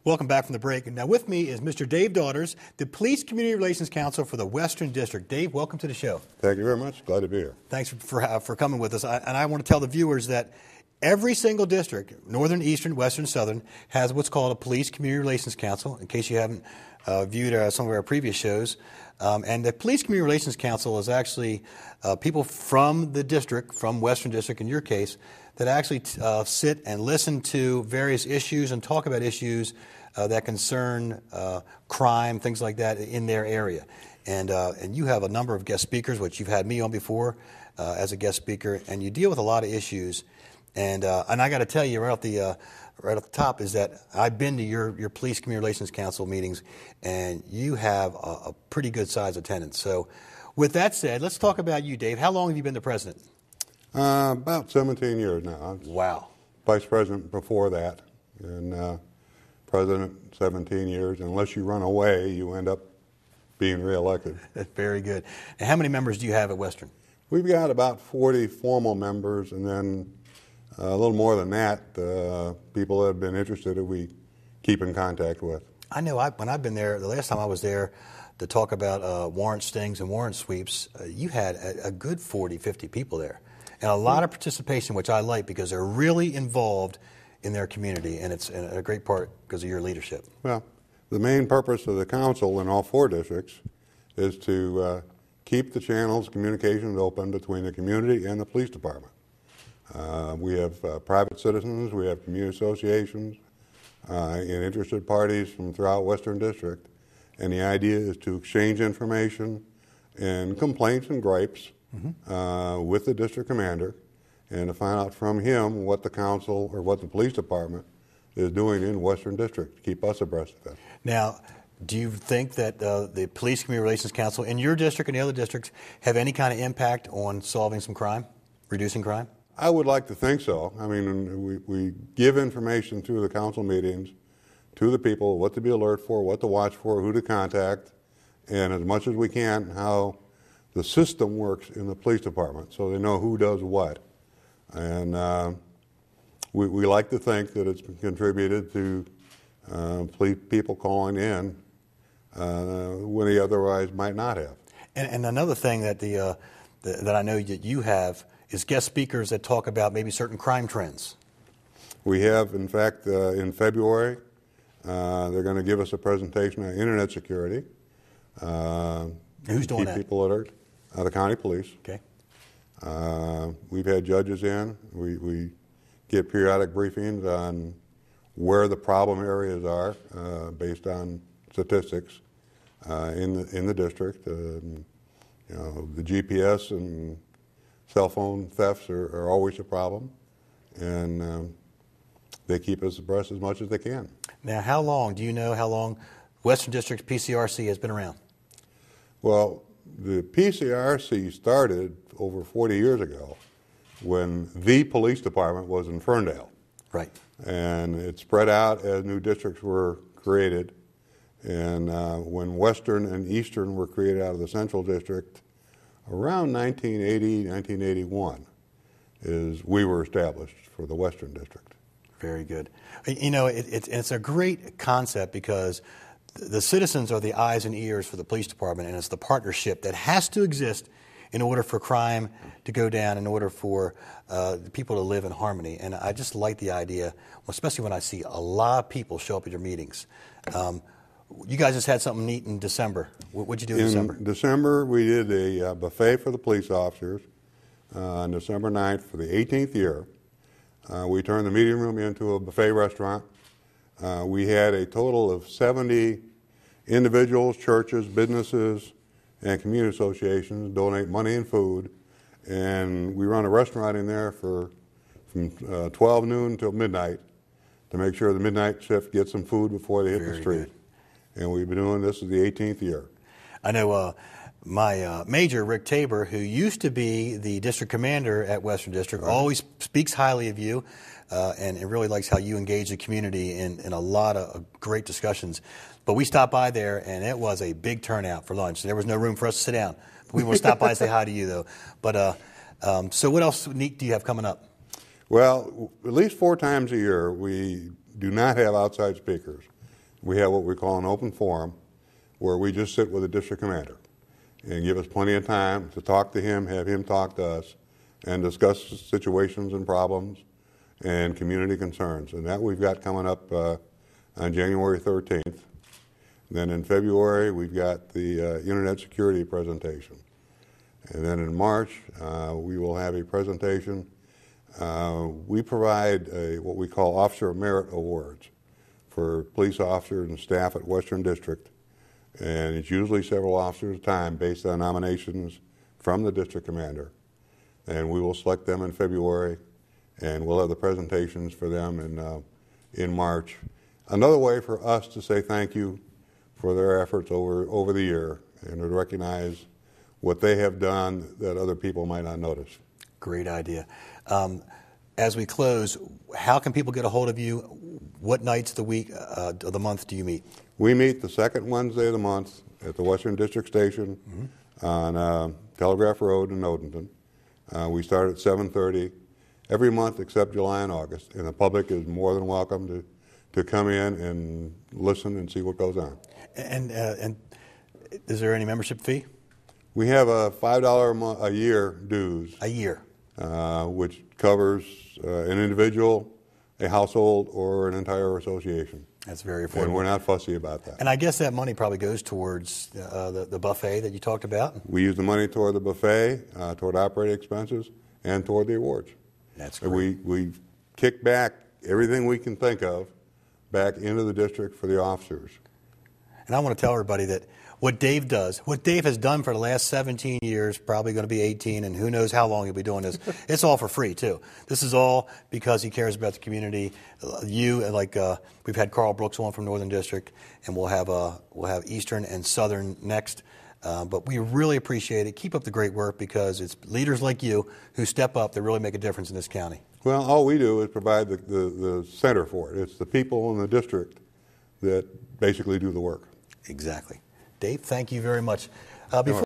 Welcome back from the break. Now with me is Mr. Dave Daughters, the Police Community Relations Counsel for the Western District. Dave, welcome to the show. Thank you very much. Glad to be here. Thanks for coming with us. And I want to tell the viewers that every single district, Northern, Eastern, Western, Southern, has what's called a Police Community Relations Council, in case you haven't viewed some of our previous shows. And the Police Community Relations Council is actually people from the district, from Western District in your case, that actually sit and listen to various issues and talk about issues that concern crime, things like that in their area. And you have a number of guest speakers, which you've had me on before as a guest speaker, and you deal with a lot of issues. And I got to tell you right off the top is that I've been to your Police Community Relations Council meetings, and you have a pretty good size attendance. So with that said, let's talk about you, Dave. How long have you been the president? About 17 years now. Wow. Vice president before that, and president 17 years. Unless you run away, you end up being reelected. Very good. And how many members do you have at Western? We've got about 40 formal members, and then a little more than that, people that have been interested that we keep in contact with. I know when I've been there, the last time I was there to talk about warrant stings and warrant sweeps, you had a good 40, 50 people there. And a lot of participation, which I like because they're really involved in their community, and it's a great part because of your leadership. Well, the main purpose of the council in all 4 districts is to keep the channels of communication open between the community and the police department. We have private citizens, we have community associations, and interested parties from throughout Western District, and the idea is to exchange information and complaints and gripes with the district commander, and to find out from him what the council or what the police department is doing in Western District to keep us abreast of it. Now, do you think that the Police Community Relations Council in your district and the other districts have any kind of impact on solving some crime, reducing crime? I would like to think so. I mean, we give information through the council meetings to the people, what to be alert for, what to watch for, who to contact, and as much as we can, how the system works in the police department so they know who does what. And we like to think that it's contributed to people calling in when they otherwise might not have. And another thing that that I know that you have is guest speakers that talk about maybe certain crime trends. We have, in fact, in February, they're going to give us a presentation on internet security. Who's doing that? Keep people alert. The county police. Okay. We've had judges in. We get periodic briefings on where the problem areas are based on statistics in the district. You know, the GPS and cell phone thefts are always a problem, and they keep us abreast as much as they can. Now, do you know how long Western District PCRC has been around? Well, the PCRC started over 40 years ago when the police department was in Ferndale. Right. And it spread out as new districts were created. And when Western and Eastern were created out of the Central District, around 1980, 1981, we were established for the Western District. Very good. You know, it's a great concept because the citizens are the eyes and ears for the police department, and it's the partnership that has to exist in order for crime to go down, in order for the people to live in harmony. And I just like the idea, especially when I see a lot of people show up at your meetings. You guys just had something neat in December. What'd you do in December? In December, we did a buffet for the police officers on December 9th for the 18th year. We turned the meeting room into a buffet restaurant. We had a total of 70 individuals, churches, businesses, and community associations donate money and food, and we run a restaurant in there from 12 noon till midnight to make sure the midnight shift gets some food before they hit the street. Good. And we've been doing this is the 18th year. I know my major, Rick Tabor, who used to be the district commander at Western District, always speaks highly of you and really likes how you engage the community in a lot of great discussions. But we stopped by there, and it was a big turnout for lunch. There was no room for us to sit down. We want to stop by and say hi to you, though. But so what else neat do you have coming up? Well, at least 4 times a year, we do not have outside speakers. we have what we call an open forum where we just sit with the district commander and give us plenty of time to talk to him, have him talk to us, and discuss situations and problems and community concerns. And that we've got coming up on January 13th. Then in February, we've got the Internet security presentation. And then in March, we will have a presentation. We provide what we call Officer Merit Awards for police officers and staff at Western District. And it's usually several officers at a time based on nominations from the district commander. And we will select them in February, and we'll have the presentations for them in March. Another way for us to say thank you for their efforts over the year and to recognize what they have done that other people might not notice. Great idea. As we close, how can people get a hold of you? What nights of the week, of the month do you meet? We meet the second Wednesday of the month at the Western District Station on Telegraph Road in Odenton. We start at 7:30 every month except July and August, and the public is more than welcome to come in and listen and see what goes on. And is there any membership fee? We have a $5 a year dues. A year. Which covers an individual, a household, or an entire association. That's very affordable. And we're not fussy about that. And I guess that money probably goes towards the buffet that you talked about? We use the money toward the buffet, toward operating expenses, and toward the awards. That's great. We kick back everything we can think of back into the district for the officers. And I want to tell everybody that what Dave does, what Dave has done for the last 17 years, probably going to be 18, and who knows how long he'll be doing this, it's all for free, too. This is all because he cares about the community. We've had Carl Brooks on from Northern District, and we'll have Eastern and Southern next. But we really appreciate it. Keep up the great work, because it's leaders like you who step up that really make a difference in this county. Well, all we do is provide the center for it. It's the people in the district that basically do the work. Exactly. Dave, thank you very much.